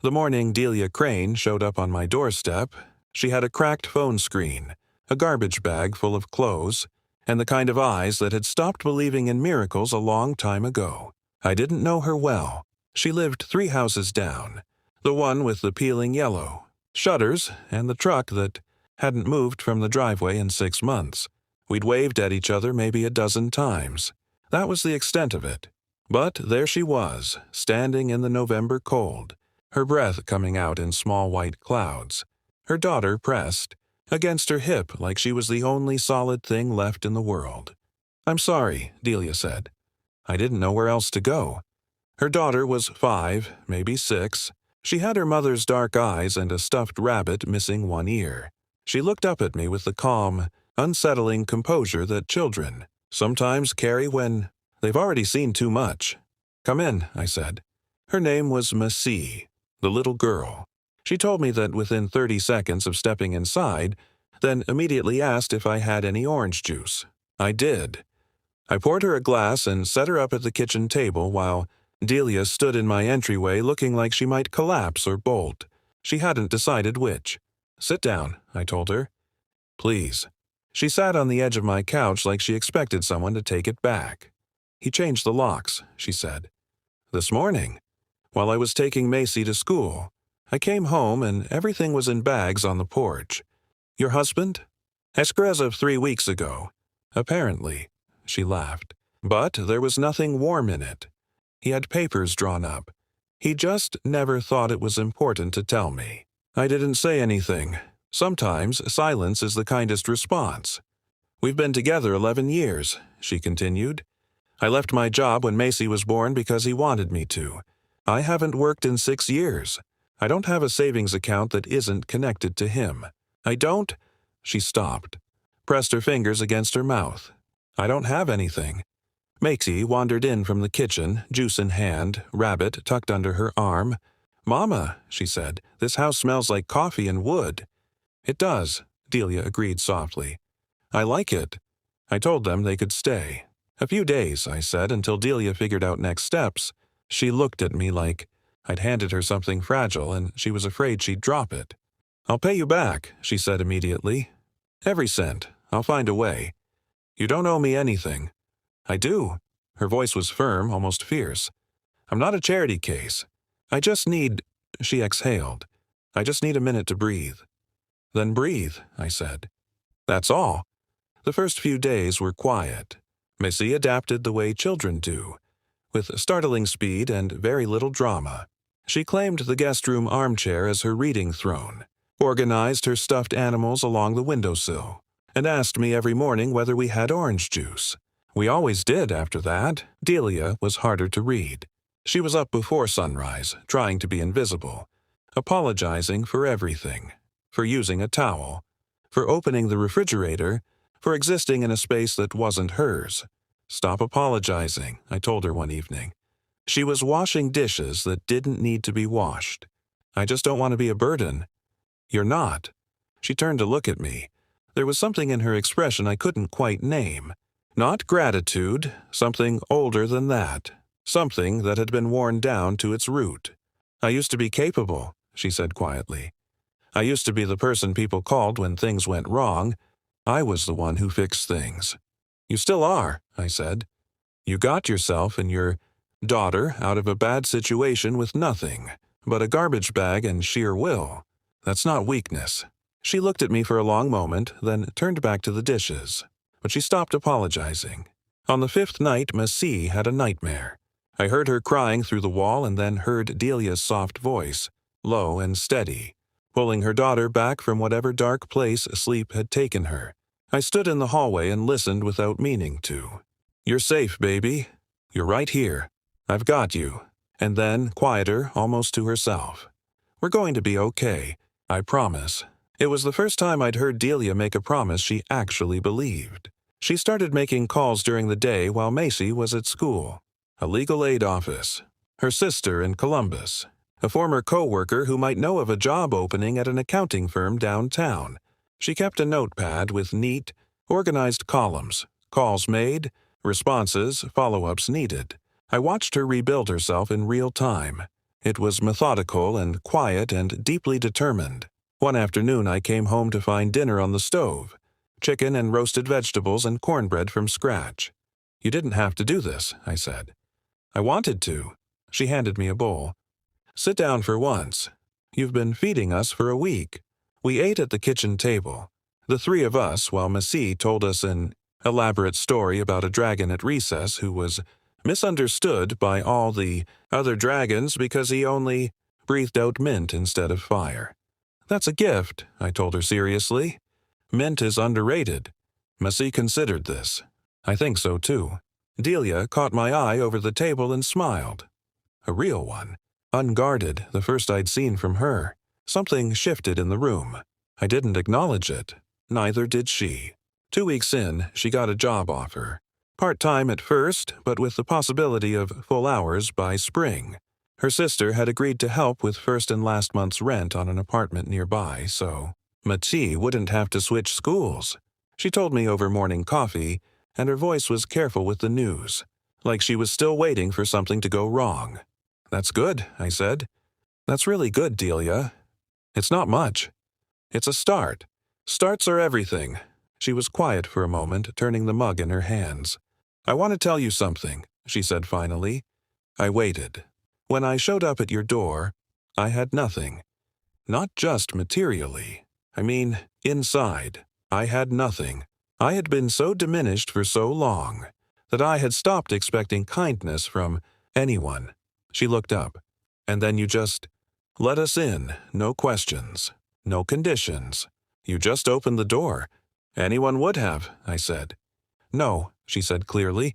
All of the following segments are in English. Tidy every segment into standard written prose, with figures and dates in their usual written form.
The morning Delia Crane showed up on my doorstep, she had a cracked phone screen, a garbage bag full of clothes, and the kind of eyes that had stopped believing in miracles a long time ago. I didn't know her well. She lived 3 houses down, the one with the peeling yellow shutters and the truck that hadn't moved from the driveway in 6 months. We'd waved at each other maybe a dozen times. That was the extent of it. But there she was, standing in the November cold, her breath coming out in small white clouds, her daughter pressed against her hip like she was the only solid thing left in the world. "I'm sorry," Delia said. I didn't know where else to go. Her daughter was 5, maybe 6. She had her mother's dark eyes and a stuffed rabbit missing one ear. She looked up at me with the calm, unsettling composure that children sometimes carry when they've already seen too much. "Come in," I said. Her name was Massie, the little girl. She told me that within 30 seconds of stepping inside, then immediately asked if I had any orange juice. I did. I poured her a glass and set her up at the kitchen table while Delia stood in my entryway looking like she might collapse or bolt. She hadn't decided which. "Sit down," I told her. "Please." She sat on the edge of my couch like she expected someone to take it back. "He changed the locks," she said. "This morning, while I was taking Macy to school. I came home and everything was in bags on the porch." "Your husband?" "As of 3 weeks ago. Apparently," she laughed. "But there was nothing warm in it. He had papers drawn up. He just never thought it was important to tell me." I didn't say anything. Sometimes silence is the kindest response. "We've been together 11 years, she continued. "I left my job when Macy was born because he wanted me to. I haven't worked in 6 years. I don't have a savings account that isn't connected to him. I don't—" She stopped, pressed her fingers against her mouth. "I don't have anything." Macy wandered in from the kitchen, juice in hand, rabbit tucked under her arm. "Mama," she said, "this house smells like coffee and wood." "It does," Delia agreed softly. "I like it." I told them they could stay. "A few days," I said, until Delia figured out next steps. She looked at me like I'd handed her something fragile and she was afraid she'd drop it. "I'll pay you back," she said immediately. "Every cent. I'll find a way. You don't owe me anything." "I do." Her voice was firm, almost fierce. "I'm not a charity case. I just need—" She exhaled. "I just need a minute to breathe." "Then breathe," I said. "That's all." The first few days were quiet. Missy adapted the way children do, with startling speed and very little drama. She claimed the guest room armchair as her reading throne, organized her stuffed animals along the windowsill, and asked me every morning whether we had orange juice. We always did after that. Delia was harder to read. She was up before sunrise, trying to be invisible, apologizing for everything, for using a towel, for opening the refrigerator, for existing in a space that wasn't hers. "Stop apologizing," I told her one evening. She was washing dishes that didn't need to be washed. "I just don't want to be a burden." "You're not." She turned to look at me. There was something in her expression I couldn't quite name. Not gratitude, something older than that. Something that had been worn down to its root. "I used to be capable," she said quietly. "I used to be the person people called when things went wrong. I was the one who fixed things." "You still are," I said. "You got yourself and your daughter out of a bad situation with nothing but a garbage bag and sheer will. That's not weakness." She looked at me for a long moment, then turned back to the dishes. But she stopped apologizing. On the 5th night, Massie had a nightmare. I heard her crying through the wall and then heard Delia's soft voice, low and steady, pulling her daughter back from whatever dark place sleep had taken her. I stood in the hallway and listened without meaning to. "You're safe, baby. You're right here. I've got you." And then, quieter, almost to herself. "We're going to be okay. I promise." It was the first time I'd heard Delia make a promise she actually believed. She started making calls during the day while Macy was at school. A legal aid office. Her sister in Columbus. A former co-worker who might know of a job opening at an accounting firm downtown. She kept a notepad with neat, organized columns. Calls made, responses, follow-ups needed. I watched her rebuild herself in real time. It was methodical and quiet and deeply determined. One afternoon I came home to find dinner on the stove, chicken and roasted vegetables and cornbread from scratch. "You didn't have to do this," I said. "I wanted to." She handed me a bowl. "Sit down for once. You've been feeding us for a week." We ate at the kitchen table, the three of us, while Messi told us an elaborate story about a dragon at recess who was misunderstood by all the other dragons because he only breathed out mint instead of fire. "That's a gift," I told her seriously. "Mint is underrated." Messi considered this. "I think so too." Delia caught my eye over the table and smiled. A real one. Unguarded, the first I'd seen from her. Something shifted in the room. I didn't acknowledge it. Neither did she. 2 weeks in, she got a job offer. Part-time at first, but with the possibility of full hours by spring. Her sister had agreed to help with first and last month's rent on an apartment nearby, so Mati wouldn't have to switch schools. She told me over morning coffee, and her voice was careful with the news, like she was still waiting for something to go wrong. "That's good," I said. "That's really good, Delia. It's not much. It's a start. Starts are everything." She was quiet for a moment, turning the mug in her hands. "I want to tell you something," she said finally. I waited. "When I showed up at your door, I had nothing. Not just materially. I mean, inside. I had nothing. I had been so diminished for so long that I had stopped expecting kindness from anyone." She looked up. "And then you just let us in, no questions, no conditions. You just opened the door." "Anyone would have," I said. "No," she said clearly.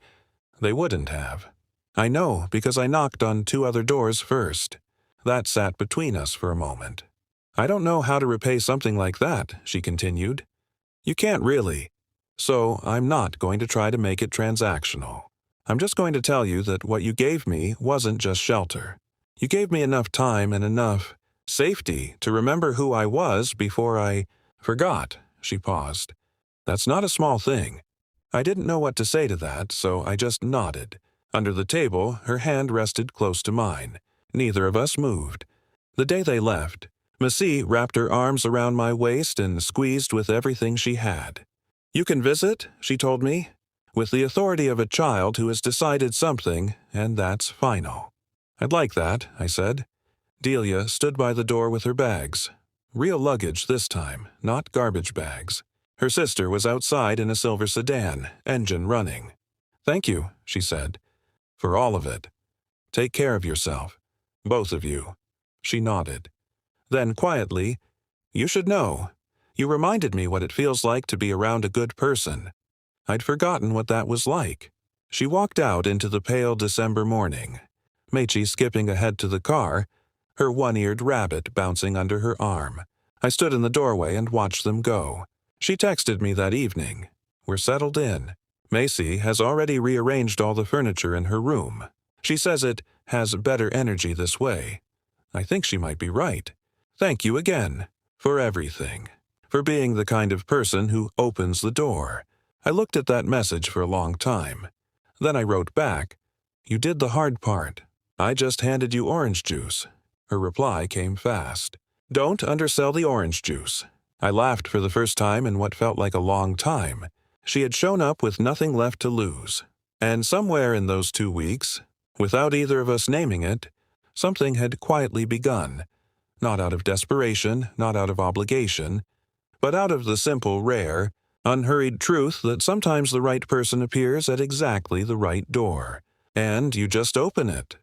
"They wouldn't have. I know because I knocked on 2 other doors first. That sat between us for a moment." "I don't know how to repay something like that," she continued. "You can't really. So I'm not going to try to make it transactional. I'm just going to tell you that what you gave me wasn't just shelter. You gave me enough time and enough safety to remember who I was before I forgot." She paused. "That's not a small thing." I didn't know what to say to that, so I just nodded. Under the table, her hand rested close to mine. Neither of us moved. The day they left, Messi wrapped her arms around my waist and squeezed with everything she had. "You can visit," she told me, "with the authority of a child who has decided something, and that's final." "I'd like that," I said. Delia stood by the door with her bags. Real luggage this time, not garbage bags. Her sister was outside in a silver sedan, engine running. "Thank you," she said, "for all of it. Take care of yourself. Both of you." She nodded. Then quietly, "You should know. You reminded me what it feels like to be around a good person." I'd forgotten what that was like. She walked out into the pale December morning, Meiji skipping ahead to the car, her one-eared rabbit bouncing under her arm. I stood in the doorway and watched them go. She texted me that evening. "We're settled in. Macy has already rearranged all the furniture in her room. She says it has better energy this way." I think she might be right. Thank you again. For everything. For being the kind of person who opens the door. I looked at that message for a long time. Then I wrote back, "You did the hard part. I just handed you orange juice." Her reply came fast. "Don't undersell the orange juice." I laughed for the first time in what felt like a long time. She had shown up with nothing left to lose. And somewhere in those 2 weeks, without either of us naming it, something had quietly begun. Not out of desperation, not out of obligation, but out of the simple, rare, unhurried truth that sometimes the right person appears at exactly the right door. And you just open it.